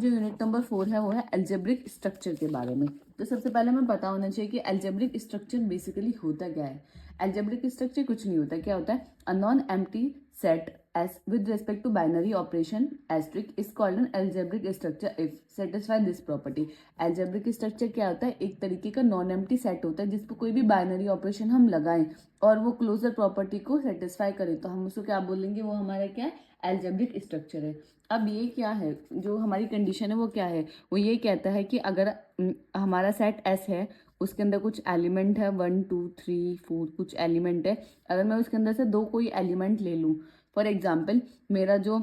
जो unit number 4 है वो है अलजेब्रिक स्ट्रक्चर के बारे में। तो सबसे पहले हमें पता होना चाहिए कि अलजेब्रिक स्ट्रक्चर बेसिकली होता क्या है। अलजेब्रिक स्ट्रक्चर कुछ नहीं होता, क्या होता है, a non empty set S with respect to binary operation asterisk is called an algebraic structure if satisfy this property. Algebraic structure क्या होता है, एक तरीके का नॉन एम्प्टी सेट होता है जिस पर कोई भी बाइनरी ऑपरेशन हम लगाएं और वो क्लोजर प्रॉपर्टी को सेटिस्फाई करे तो हम उसको क्या बोलेंगे, वो हमारा क्या है, अलजेब्रिक स्ट्रक्चर है। अब ये क्या है, जो हमारी कंडीशन है वो क्या है, वो ये कहता है कि अगर हमारा सेट एस है, उसके अंदर कुछ एलिमेंट है 1 2 3 4 कुछ एलिमेंट है, अगर मैं उसके अंदर से दो कोई एलिमेंट ले लूँ, फॉर एग्जाम्पल मेरा जो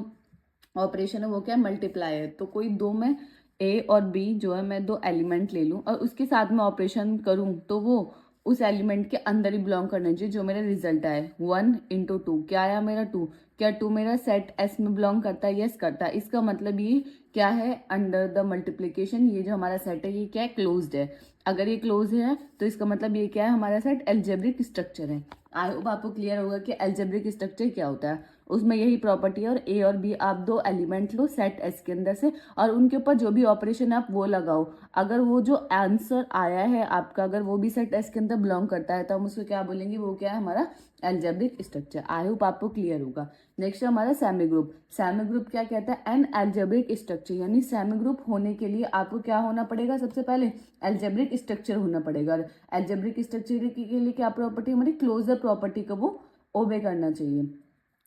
ऑपरेशन है वो क्या है, मल्टीप्लाई है, तो कोई दो में ए और बी जो है मैं दो एलिमेंट ले लूँ और उसके साथ में ऑपरेशन करूँ तो वो उस एलिमेंट के अंदर ही बिलोंग करना चाहिए। जो मेरा रिजल्ट आए 1 इंटू 2, क्या आया मेरा 2, क्या 2 मेरा सेट एस में बिलोंग करता है, यस करता है। इसका मतलब ये क्या है, अंडर द मल्टीप्लीकेशन ये जो हमारा सेट है ये क्या है, क्लोज्ड है। अगर ये क्लोज है तो इसका मतलब ये क्या है, हमारा सेट अलजेब्रिक स्ट्रक्चर है। आई होप आपको क्लियर होगा कि अलजेब्रिक स्ट्रक्चर क्या होता है। उसमें यही प्रॉपर्टी है और ए और बी आप दो एलिमेंट लो सेट एस के अंदर से और उनके ऊपर जो भी ऑपरेशन है आप वो लगाओ। अगर वो जो आंसर आया है आपका, अगर वो भी सेट एस के अंदर बिलोंग करता है तो हम उसको क्या बोलेंगे, वो क्या है, हमारा अलजेब्रिक स्ट्रक्चर। आई होप आपको क्लियर होगा। नेक्स्ट है हमारा सेमी ग्रुप। सेमी ग्रुप क्या कहता है, एन अलजेब्रिक स्ट्रक्चर, यानी सेमी ग्रुप होने के लिए आपको क्या होना पड़ेगा, सबसे पहले अलजेब्रिक स्ट्रक्चर होना पड़ेगा। और अलजेब्रिक स्ट्रक्चर के लिए क्या प्रॉपर्टी, हमारी क्लोजर प्रॉपर्टी को वो ओबे करना चाहिए।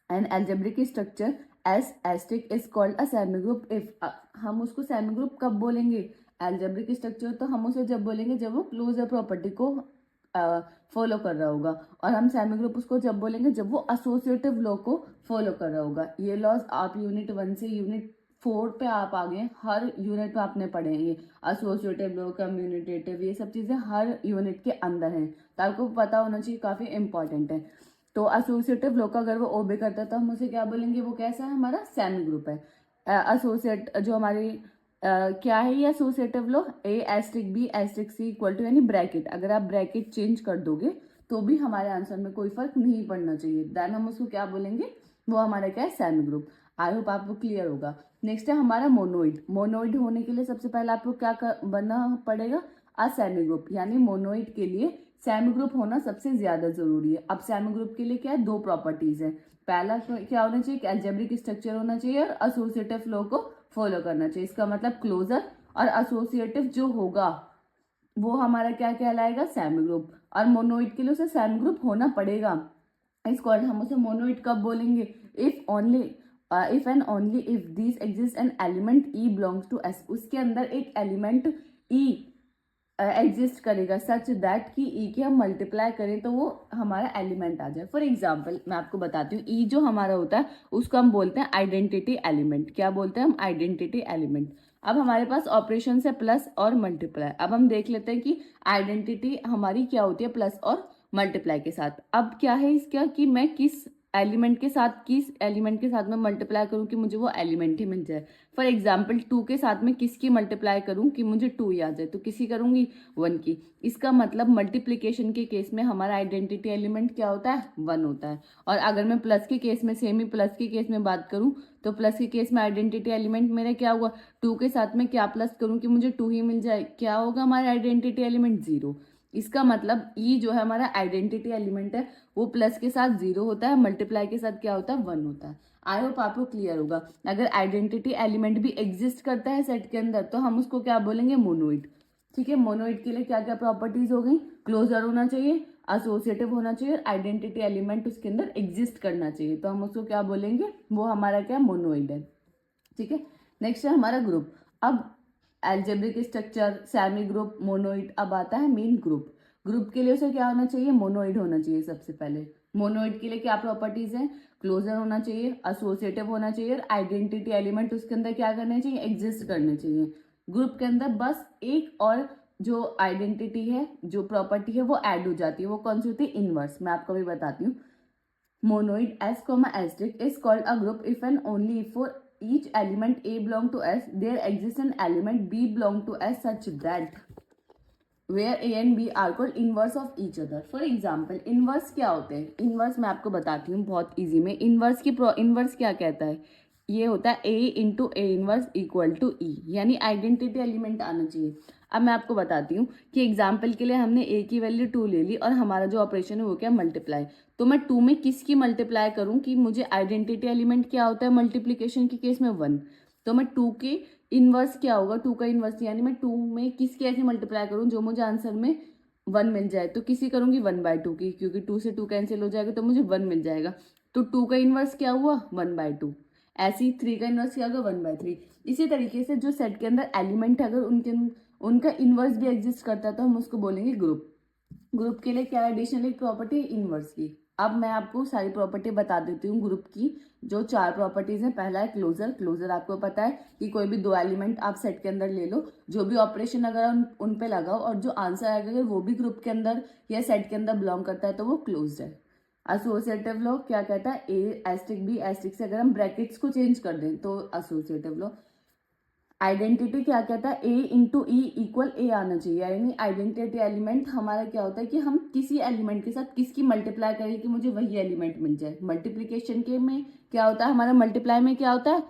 N algebraic structure S asterisk is called a semi group if, हम उसको सेमी ग्रुप कब बोलेंगे, अलजेब्रिक स्ट्रक्चर तो हम उसे जब बोलेंगे जब वो क्लोजर प्रॉपर्टी को फॉलो कर रहा होगा, और हम सेमी ग्रुप उसको जब बोलेंगे जब वो एसोसिएटिव लॉ को फॉलो कर रहा होगा। ये लॉज आप यूनिट 1 से यूनिट 4 पे आप आ गए, हर यूनिट में आपने पढ़े हैं ये एसोसिएटिव लॉ, कम्युनिटेटिव, ये सब चीजें हर यूनिट के अंदर हैं, तो आपको पता होना चाहिए, काफी इंपॉर्टेंट है। तो एसोसिएटिव लॉ का अगर वो ओबे करता है तो हम उसे क्या बोलेंगे, वो कैसा है, हमारा सेमी ग्रुप है। एसोसिएट जो हमारी क्या है ये associative law, a asterisk b asterisk c equal to, यानी ब्रैकेट, अगर आप ब्रैकेट चेंज कर दोगे तो भी हमारे आंसर में कोई फर्क नहीं पड़ना चाहिए, देन हम उसको क्या बोलेंगे, वो हमारा क्या है, सेमी ग्रुप। आई होप आपको क्लियर होगा। नेक्स्ट है हमारा मोनोइड। मोनोइड होने के लिए सबसे पहले आपको क्या बनना पड़ेगा, अ सेमी ग्रुप, यानी मोनोइड के लिए सेमी ग्रुप होना सबसे ज्यादा जरूरी है। अब सेमी ग्रुप के लिए क्या है, दो प्रॉपर्टीज है। पहला क्या होना चाहिए, कि अलजेब्रिक स्ट्रक्चर होना चाहिए और एसोसिएटिव लॉ को फॉलो करना चाहिए। इसका मतलब क्लोजर और एसोसिएटिव जो होगा वो हमारा क्या कहलाएगा, सेमी ग्रुप। और मोनोइड के लिए उसे सेमी ग्रुप होना पड़ेगा। इसको हम उसे मोनोइड कब बोलेंगे, if only if and only if this exist an element e belongs to S, उसके अंदर एक एलिमेंट ई एग्जिस्ट करेगा सच दैट कि ई के हम मल्टीप्लाई करें तो वो हमारा एलिमेंट आ जाए। फॉर एग्जाम्पल मैं आपको बताती हूँ, ई जो हमारा होता है उसको हम बोलते हैं आइडेंटिटी एलिमेंट। क्या बोलते हैं हम, आइडेंटिटी एलिमेंट। अब हमारे पास ऑपरेशन है प्लस और मल्टीप्लाई। अब हम देख लेते हैं कि आइडेंटिटी हमारी क्या होती है, प्लस और मल्टीप्लाई के साथ। अब क्या है इसका, कि मैं किस एलिमेंट के साथ में मल्टीप्लाई करूं कि मुझे वो एलिमेंट ही मिल जाए। फॉर एग्जाम्पल 2 के साथ में किसकी मल्टीप्लाई करूं कि मुझे 2 ही आ जाए, तो किसी करूंगी 1 की। इसका मतलब मल्टीप्लिकेशन के केस में हमारा आइडेंटिटी एलिमेंट क्या होता है, 1 होता है। और अगर मैं प्लस के केस में, सेमी प्लस के केस में बात करूं तो प्लस के केस में आइडेंटिटी एलिमेंट मेरा क्या हुआ, 2 के साथ में क्या प्लस करूं कि मुझे 2 ही मिल जाए, क्या होगा हमारा आइडेंटिटी एलिमेंट, 0। इसका मतलब ई जो है हमारा आइडेंटिटी एलिमेंट है वो प्लस के साथ 0 होता है, मल्टीप्लाई के साथ क्या होता है, 1 होता है। आई होप आपको क्लियर होगा। अगर आइडेंटिटी एलिमेंट भी एग्जिस्ट करता है सेट के अंदर तो हम उसको क्या बोलेंगे, मोनोइड। ठीक है, मोनोइड के लिए क्या क्या प्रॉपर्टीज हो गई, क्लोजर होना चाहिए, एसोसिएटिव होना चाहिए और आइडेंटिटी एलिमेंट उसके अंदर एग्जिस्ट करना चाहिए, तो हम उसको क्या बोलेंगे, वो हमारा क्या, मोनोइड है। ठीक है, नेक्स्ट है हमारा ग्रुप। अब algebraic structure, semi group, monoid, अब आता है मेन ग्रुप। ग्रुप के लिए उसे क्या होना चाहिए, मोनोइड होना चाहिए सबसे पहले। मोनोइड के लिए क्या प्रॉपर्टीज हैं, क्लोजर होना चाहिए, एसोसिएटिव होना चाहिए और आइडेंटिटी एलिमेंट उसके अंदर क्या करने चाहिए, एग्जिस्ट करने चाहिए। ग्रुप के अंदर बस एक और जो आइडेंटिटी है, जो प्रॉपर्टी है वो ऐड हो जाती है, वो कौन सी होती है, इनवर्स। मैं आपको भी बताती हूँ। Monoid S, asterisk is called a group if and only if for each element A belong to S, there exists an element B belong to S such that where A and B are called inverse of each other. For example, inverse क्या होते हैं, inverse मैं आपको बताती हूँ बहुत easy में। inverse क्या कहता है, ये होता है A into A inverse equal to E, यानी आइडेंटिटी एलिमेंट आना चाहिए। अब मैं आपको बताती हूँ कि एग्जाम्पल के लिए हमने A की वैल्यू 2 ले ली और हमारा जो ऑपरेशन है वो क्या, मल्टीप्लाई। तो मैं 2 में किसकी मल्टीप्लाई करूँ कि मुझे आइडेंटिटी एलिमेंट क्या होता है मल्टीप्लीकेशन के केस में 1। तो मैं 2 के इनवर्स क्या होगा, 2 का इनवर्स, यानी मैं 2 में किसकी ऐसे मल्टीप्लाई करूँ जो मुझे आंसर में 1 मिल जाए। तो किसी करूँगी 1/2 की, क्योंकि 2 से 2 कैंसिल हो जाएगा तो मुझे 1 मिल जाएगा। तो 2 का इनवर्स क्या हुआ, 1/2। ऐसे ही 3 का इनवर्स क्या होगा, 1/3। इसी तरीके से जो सेट के अंदर एलिमेंट है, अगर उनका इनवर्स भी एग्जिस्ट करता है तो हम उसको बोलेंगे ग्रुप। ग्रुप के लिए क्या एडिशनल एक प्रॉपर्टी, इनवर्स की। अब मैं आपको सारी प्रॉपर्टी बता देती हूँ ग्रुप की। जो 4 प्रॉपर्टीज हैं, पहला है क्लोजर। क्लोजर आपको पता है कि कोई भी 2 एलिमेंट आप सेट के अंदर ले लो, जो भी ऑपरेशन अगर उन पे लगाओ और जो आंसर आएगा अगर वो भी ग्रुप के अंदर या सेट के अंदर बिलोंग करता है तो वो क्लोज्ड है। एसोसिएटिव लॉ क्या कहता है, ए एस्टिक बी एस्टिक से अगर हम ब्रैकेट्स को चेंज कर दें तो एसोसिएटिव लॉ। आइडेंटिटी क्या कहता है, ए इंटू ई इक्वल ए आना चाहिए, यानी आइडेंटिटी एलिमेंट हमारा क्या होता है कि हम किसी एलिमेंट के साथ किसकी मल्टीप्लाई करें कि मुझे वही एलिमेंट मिल जाए। मल्टीप्लीकेशन के में क्या होता है, हमारा मल्टीप्लाई में क्या होता है,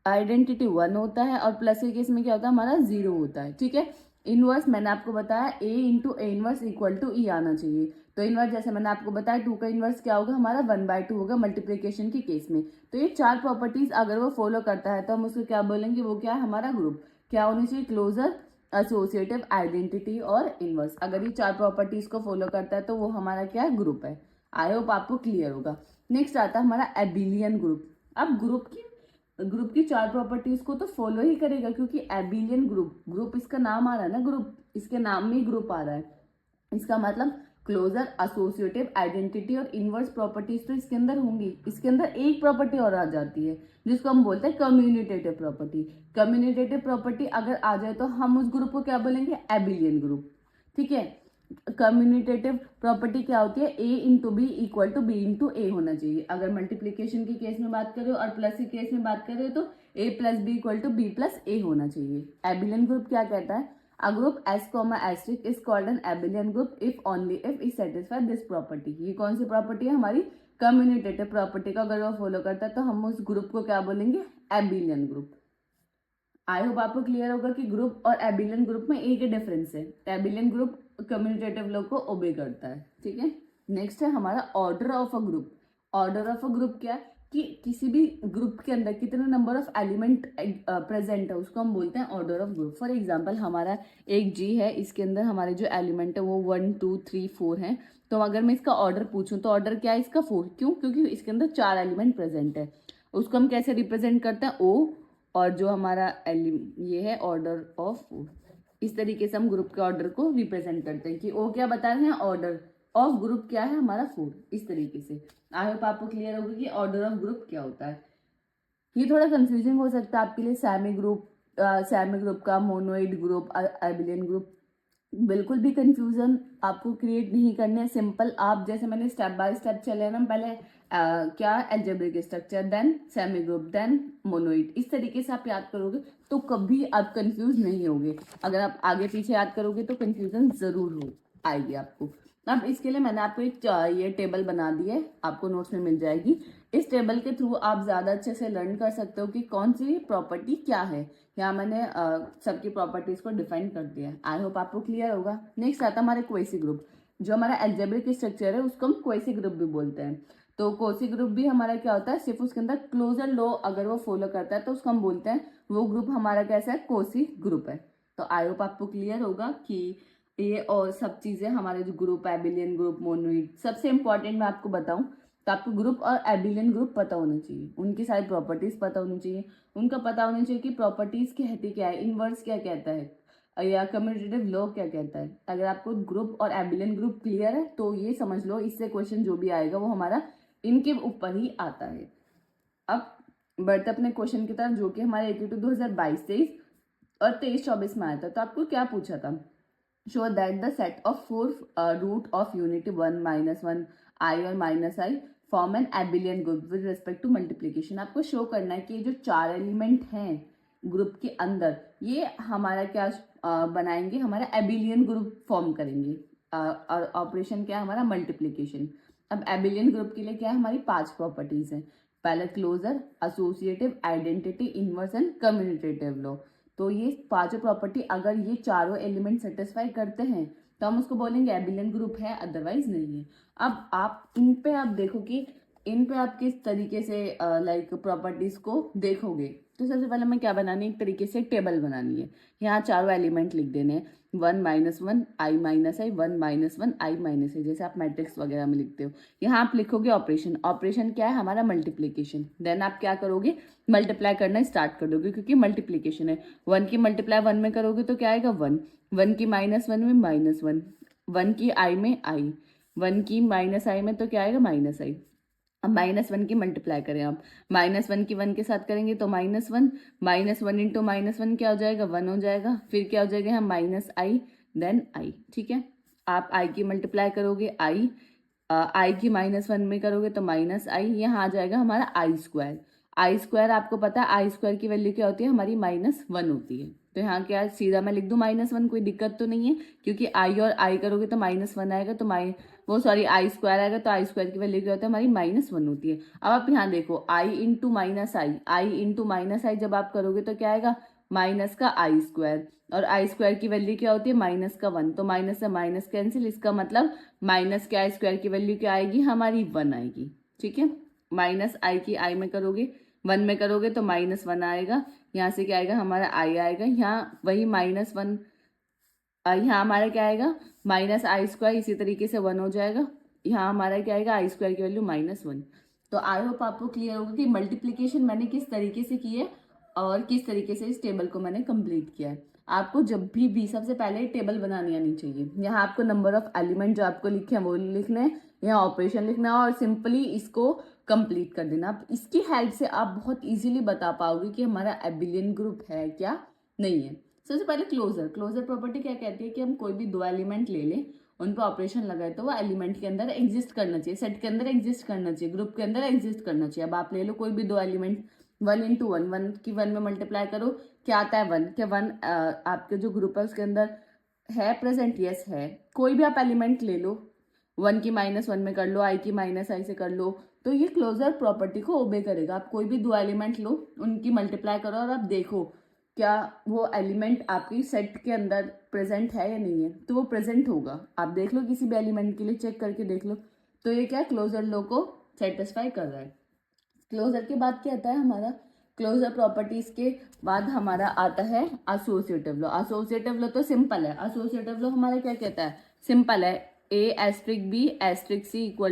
आइडेंटिटी 1 होता है और प्लस के केस में क्या होता है, हमारा 0 होता है। ठीक है। इनवर्स मैंने आपको बताया A into A inverse equal to E आना चाहिए। तो इनवर्स जैसे मैंने आपको बताया 2 का इनवर्स क्या होगा, हमारा 1/2 होगा मल्टीप्लीकेशन के केस में। तो ये 4 प्रॉपर्टीज अगर वो फॉलो करता है तो हम उसको क्या बोलेंगे, वो क्या है, हमारा ग्रुप। क्या होनी चाहिए, क्लोजर, एसोसिएटिव, आइडेंटिटी और इनवर्स। अगर ये 4 प्रॉपर्टीज को फॉलो करता है तो वो हमारा क्या है, ग्रुप है। आई होप आपको क्लियर होगा। नेक्स्ट आता है हमारा एबिलियन ग्रुप। अब ग्रुप की 4 प्रॉपर्टीज को तो फॉलो ही करेगा, क्योंकि एबिलियन ग्रुप इसका नाम आ रहा है ना, ग्रुप, इसके नाम में ही ग्रुप आ रहा है। इसका मतलब क्लोजर, एसोसिएटिव, आइडेंटिटी और इनवर्स प्रॉपर्टीज तो इसके अंदर होंगी। इसके अंदर एक प्रॉपर्टी और आ जाती है जिसको हम बोलते हैं कम्युनिटेटिव प्रॉपर्टी। कम्युनिटेटिव प्रॉपर्टी अगर आ जाए तो हम उस ग्रुप को क्या बोलेंगे, एबिलियन ग्रुप। ठीक है। कम्युनिटेटिव प्रॉपर्टी क्या होती है, A into B equal to B into A होना चाहिए। अगर मल्टीप्लीकेशन के केस में बात करें और प्लस के केस में बात करें तो A plus B equal to B plus A होना चाहिए। एबिलियन ग्रुप क्या कहता है, a group S, asterisk is called an abelian group if only if it satisfy this property। ये कौन सी प्रॉपर्टी है, हमारी कम्युनिटेटिव प्रॉपर्टी का अगर वो फॉलो करता है तो हम उस ग्रुप को क्या बोलेंगे, एबिलियन ग्रुप। आई होप आपको क्लियर होगा कि ग्रुप और एबिलियन ग्रुप में एक ही डिफरेंस है। एबिलियन ग्रुप कम्युनिटेटिव लॉ को ओबे करता है। ठीक है। नेक्स्ट है हमारा order of a group. Order of a group क्या है कि किसी भी ग्रुप के अंदर कितने नंबर ऑफ एलिमेंट प्रेजेंट है उसको हम बोलते हैं order of group. For example हमारा एक जी है, इसके अंदर हमारे जो एलिमेंट है वो 1 2 3 4 हैं। तो अगर मैं इसका ऑर्डर पूछूं तो ऑर्डर क्या है इसका, 4। क्यों, क्योंकि इसके अंदर 4 एलिमेंट प्रेजेंट है। उसको हम कैसे रिप्रेजेंट करते हैं, ओ, और जो हमारा ये है ऑर्डर ऑफ 4। इस तरीके से हम ग्रुप के ऑर्डर को रिप्रेजेंट करते हैं कि ओ क्या बता रहे हैं, ऑर्डर ऑफ ग्रुप क्या है हमारा 4। इस तरीके से आई होप आपको क्लियर होगा कि ऑर्डर ऑफ ग्रुप क्या होता है। ये थोड़ा कंफ्यूजिंग हो सकता है आपके लिए, सेमी ग्रुप का मोनोइड ग्रुप, एबिलियन ग्रुप। बिल्कुल भी कंफ्यूजन आपको क्रिएट नहीं करने हैं। सिंपल आप जैसे मैंने स्टेप बाय स्टेप चले ना, पहले क्या algebraic structure, then semi group, then monoid, इस तरीके से आप याद करोगे तो कभी आप कंफ्यूज नहीं होगे। अगर आप आगे पीछे याद करोगे तो कंफ्यूजन जरूर हो आएगी आपको। अब इसके लिए मैंने आपको एक ये टेबल बना दी है, आपको नोट्स में मिल जाएगी। इस टेबल के थ्रू आप ज्यादा अच्छे से लर्न कर सकते हो कि कौन सी प्रॉपर्टी क्या है। यहाँ मैंने सबकी प्रॉपर्टीज को डिफाइन कर दिया है। आई होप आपको क्लियर होगा। नेक्स्ट आता है हमारे क्वेसी ग्रुप। जो हमारा एल्जेब्रिक स्ट्रक्चर है उसको हम क्वेसी ग्रुप भी बोलते हैं। तो क्वेसी ग्रुप भी हमारा क्या होता है, सिर्फ उसके अंदर क्लोजर लॉ अगर वो फॉलो करता है तो उसको हम बोलते हैं वो ग्रुप हमारा कैसा है, क्वेसी ग्रुप है। तो आई होप आपको क्लियर होगा कि ये और सब चीजें हमारे जो ग्रुप, एबिलियन ग्रुप, मोनोइड, सबसे इंपॉर्टेंट मैं आपको बताऊं तो आपको ग्रुप और एबिलियन ग्रुप पता होना चाहिए, उनकी सारी प्रॉपर्टीज पता होनी चाहिए। उनका पता होना चाहिए कि प्रॉपर्टीज कहती क्या है, इनवर्स क्या कहता है या कम्यूटेटिव लॉ क्या कहता है। अगर आपको ग्रुप और एबिलियन ग्रुप क्लियर है तो ये समझ लो इससे क्वेश्चन जो भी आएगा वो हमारा इनके ऊपर ही आता है। अब बढ़ते अपने क्वेश्चन की तरफ, जो कि हमारे 82 2022-23 और 23-24 में आया था। तो आपको क्या पूछा था, show that the set of 4 root of unity 1 -1 I और -I form an abelian group with respect to multiplication। आपको शो करना है कि ये जो 4 एलिमेंट हैं ग्रुप के अंदर ये हमारा क्या बनाएंगे, हमारा एबिलियन ग्रुप फॉर्म करेंगे। और ऑपरेशन क्या है हमारा, मल्टीप्लीकेशन। अब एबिलियन ग्रुप के लिए क्या है, हमारी 5 प्रॉपर्टीज हैं। पहले closure, associative, identity, inverse and commutative law. तो ये पांचों प्रॉपर्टी अगर ये चारों एलिमेंट सेटिस्फाई करते हैं तो हम उसको बोलेंगे एबिलियन ग्रुप है, अदरवाइज नहीं है। अब आप इन पे आप देखो कि इन पे आप किस तरीके से लाइक प्रॉपर्टीज को देखोगे। तो सबसे पहले मैं क्या बनानी है, एक तरीके से टेबल बनानी है। यहाँ चारों एलिमेंट लिख देने हैं, 1 - 1 i - i, 1 - 1 i - i, जैसे आप मैट्रिक्स वगैरह में लिखते हो। यहाँ आप लिखोगे ऑपरेशन, ऑपरेशन क्या है हमारा, मल्टीप्लीकेशन। देन आप क्या करोगे, मल्टीप्लाई करना स्टार्ट कर दोगे, क्योंकि मल्टीप्लीकेशन है। 1 की मल्टीप्लाई 1 में करोगे तो क्या आएगा 1, 1 की -1 में -1, 1 की i में i, 1 की -i में तो क्या आएगा -i। अब -1 की मल्टीप्लाई करें, आप -1 की 1 के साथ करेंगे तो -1, -1 इंटू -1 क्या हो जाएगा, 1 हो जाएगा। फिर क्या हो जाएगा यहाँ -i, देन i। ठीक है, आप i की मल्टीप्लाई करोगे, i की -1 में करोगे तो -i, यहाँ आ जाएगा हमारा i²। i² आपको पता है i² की वैल्यू क्या होती है हमारी, -1 होती है। तो यहाँ क्या सीधा मैं लिख दूँ -1, कोई दिक्कत तो नहीं है, क्योंकि i और i करोगे तो -1 आएगा, तो i² आएगा, तो i² की वैल्यू क्या होता है हमारी -1 होती है। अब आप यहाँ देखो i इंटू -i जब आप करोगे तो क्या आएगा, माइनस का i², और i² की वैल्यू क्या होती है -1, तो माइनस से माइनस कैंसिल, इसका मतलब माइनस के i² की वैल्यू क्या आएगी हमारी 1 आएगी। ठीक है, -i की i में करोगे, 1 में करोगे तो -1 आएगा, यहाँ से क्या आएगा हमारा i आएगा, यहाँ वही -1, यहाँ हमारा क्या आएगा -i², इसी तरीके से 1 हो जाएगा, यहाँ हमारा क्या आएगा i² की वैल्यू -1। तो आई होप आपको क्लियर होगा कि मल्टीप्लीकेशन मैंने किस तरीके से की है और किस तरीके से इस टेबल को मैंने कंप्लीट किया है। आपको जब भी सबसे पहले टेबल बनानी आनी चाहिए। यहाँ आपको नंबर ऑफ एलिमेंट जो आपको लिखे हैं वो लिखने हैं, यहाँ ऑपरेशन लिखना है और सिंपली इसको कंप्लीट कर देना। आप इसकी हेल्प से आप बहुत इजीली बता पाओगे कि हमारा एबिलियन ग्रुप है क्या नहीं है। सबसे पहले क्लोजर प्रॉपर्टी क्या कहती है कि हम कोई भी दो एलिमेंट ले लें, उन पर ऑपरेशन लगाए तो वो एलिमेंट के अंदर एग्जिस्ट करना चाहिए, सेट के अंदर एग्जिस्ट करना चाहिए, ग्रुप के अंदर एग्जिस्ट करना चाहिए। अब आप ले लो कोई भी दो एलिमेंट, 1 इंटू 1, 1 की 1 में मल्टीप्लाई करो, क्या आता है 1, क्या 1 आपके जो ग्रुप है उसके अंदर है प्रेजेंट, यस है। कोई भी आप एलिमेंट ले लो, 1 की -1 में कर लो, i की -i से कर लो, तो ये क्लोजर प्रॉपर्टी को ओबे करेगा। आप कोई भी दो एलिमेंट लो, उनकी मल्टीप्लाई करो और आप देखो क्या वो एलिमेंट आपकी सेट के अंदर प्रेजेंट है या नहीं है, तो वो प्रेजेंट होगा। आप देख लो किसी भी एलिमेंट के लिए चेक करके देख लो, तो ये क्या क्लोजर लॉ को सेटिस्फाई कर रहा है। क्लोजर के बाद क्या आता है हमारा, क्लोजर प्रॉपर्टीज के बाद हमारा आता है एसोसिएटिव लॉ। एसोसिएटिव लॉ तो सिंपल है, एसोसिएटिव लॉ हमारा क्या कहता है, सिंपल है, A*B*C =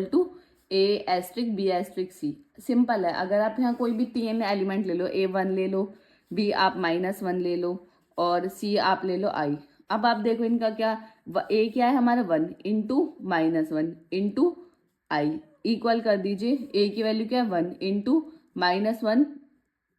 A*B*C। सिंपल है। अगर आप यहाँ कोई भी 3 एलिमेंट ले लो, A1 ले लो, B आप -1 ले लो और C आप ले लो I। अब आप देखो इनका क्या, A क्या है हमारा 1 इंटू -1 इंटू I, इक्वल कर दीजिए, A की वैल्यू क्या है 1 इंटू -1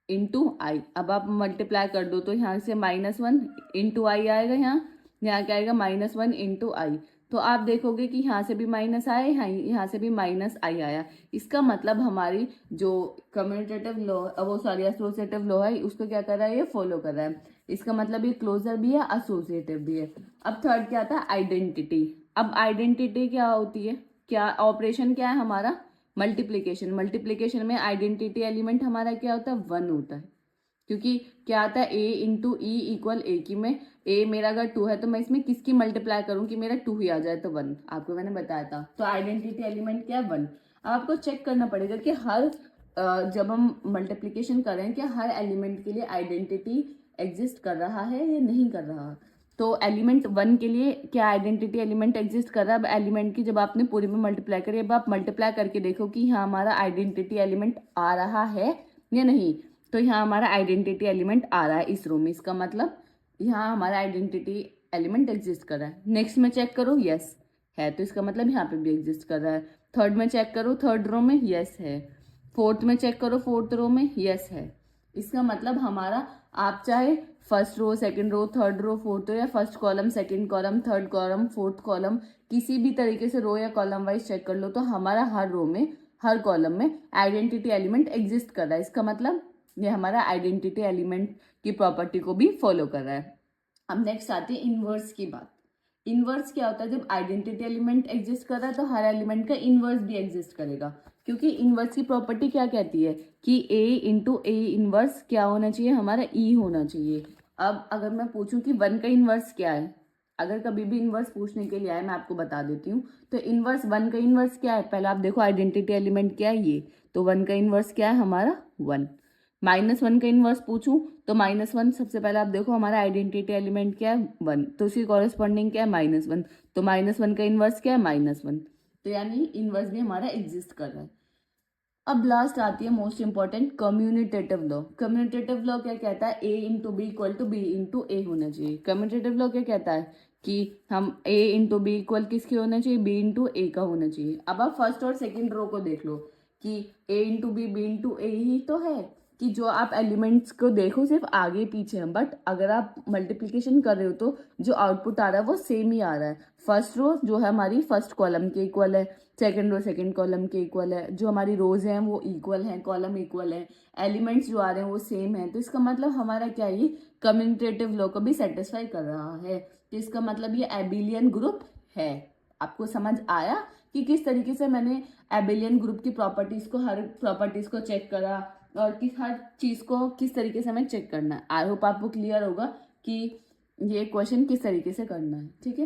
इंटू I। अब आप मल्टीप्लाई कर दो तो यहाँ से -1 इंटू I आएगा, यहाँ क्या आएगा -1 इंटू I। तो आप देखोगे कि यहाँ से भी माइनस आया, यहाँ से भी -i आया। इसका मतलब हमारी जो कम्युनिटेटिव लॉ, वो सॉरी एसोसिएटिव लॉ है, उसको क्या कर रहा है, ये फॉलो कर रहा है। इसका मतलब ये क्लोजर भी है, एसोसिएटिव भी है। अब थर्ड क्या था, आइडेंटिटी। अब आइडेंटिटी क्या होती है, क्या ऑपरेशन क्या है हमारा, मल्टीप्लीकेशन। मल्टीप्लीकेशन में आइडेंटिटी एलिमेंट हमारा क्या होता है, 1 होता है, क्योंकि क्या आता है A इंटू ई इक्वल ए की में A मेरा अगर 2 है तो मैं इसमें किसकी मल्टीप्लाई करूं कि मेरा 2 ही आ जाए, तो 1, आपको मैंने बताया था। तो आइडेंटिटी एलिमेंट क्या है 1। अब आपको चेक करना पड़ेगा कि हर जब हम मल्टीप्लीकेशन करें क्या हर एलिमेंट के लिए आइडेंटिटी एग्जिस्ट कर रहा है या नहीं कर रहा। तो एलिमेंट 1 के लिए क्या आइडेंटिटी एलिमेंट एग्जिस्ट कर रहा है। अब एलिमेंट की जब आपने पूरी में मल्टीप्लाई करी, अब आप मल्टीप्लाई करके देखो कि यहाँ हमारा आइडेंटिटी एलिमेंट आ रहा है या नहीं। तो यहाँ हमारा आइडेंटिटी एलिमेंट आ रहा है इस रो में, इसका मतलब यहाँ हमारा आइडेंटिटी एलिमेंट एग्जिस्ट कर रहा है। नेक्स्ट में चेक करो, यस है, तो इसका मतलब यहाँ पे भी एग्जिस्ट कर रहा है। थर्ड में चेक करो, थर्ड रो में यस है। फोर्थ में चेक करो, फोर्थ रो में यस है। इसका मतलब हमारा, आप चाहे first row, second row, third row, fourth row, या first column, second column, third column, fourth column, किसी भी तरीके से रो या कॉलम वाइज चेक कर लो, तो हमारा हर रो में, हर कॉलम में आइडेंटिटी एलिमेंट एग्जिस्ट कर रहा है। इसका मतलब ये हमारा आइडेंटिटी एलिमेंट की प्रॉपर्टी को भी फॉलो कर रहा है। अब नेक्स्ट आती है इनवर्स की बात। इनवर्स क्या होता है, जब आइडेंटिटी एलिमेंट एग्जिस्ट कर रहा है तो हर एलिमेंट का इनवर्स भी एग्जिस्ट करेगा। क्योंकि इनवर्स की प्रॉपर्टी क्या कहती है कि A इंटू ए इनवर्स क्या होना चाहिए, हमारा E होना चाहिए। अब अगर मैं पूछूं कि 1 का इनवर्स क्या है, अगर कभी भी इनवर्स पूछने के लिए आए, मैं आपको बता देती हूँ। तो इनवर्स 1 का इनवर्स क्या है, पहले आप देखो आइडेंटिटी एलिमेंट क्या है ये, तो 1 का इनवर्स क्या है हमारा 1। -1 का इनवर्स पूछूं तो -1 सबसे पहले आप देखो हमारा आइडेंटिटी एलिमेंट क्या है 1, तो उसकी कॉरेस्पॉन्डिंग क्या है -1, तो -1 का इनवर्स क्या है -1, तो यानी इनवर्स भी हमारा एग्जिस्ट कर रहा है। अब लास्ट आती है most important commutative law. Commutative law क्या कहता है, A into B equal to B into A होना चाहिए। कम्यूनिटेटिव लॉ क्या कहता है कि हम A इंटू बी इक्वल किसके होना चाहिए, B इंटू ए का होना चाहिए। अब आप फर्स्ट और सेकेंड रो को देख लो कि A इंटू बी इंटू ए ही तो है, कि जो आप एलिमेंट्स को देखो सिर्फ आगे पीछे हैं, बट अगर आप मल्टीप्लीकेशन कर रहे हो तो जो आउटपुट आ रहा है वो सेम ही आ रहा है। फर्स्ट रो जो है हमारी फर्स्ट कॉलम के इक्वल है, सेकंड रो सेकंड कॉलम के इक्वल है, जो हमारी रोज हैं वो इक्वल हैं, कॉलम इक्वल है, एलिमेंट्स जो आ रहे हैं वो सेम है। तो इसका मतलब हमारा क्या है, ये कम्यूनिटेटिव लॉ को भी सेटिस्फाई कर रहा है। तो इसका मतलब ये एबिलियन ग्रुप है। आपको समझ आया कि किस तरीके से मैंने एबिलियन ग्रुप की प्रॉपर्टीज को, हर प्रॉपर्टीज को चेक करा और किस हर चीज को किस तरीके से हमें चेक करना है। आई होप आपको क्लियर होगा कि ये क्वेश्चन किस तरीके से करना है। ठीक है।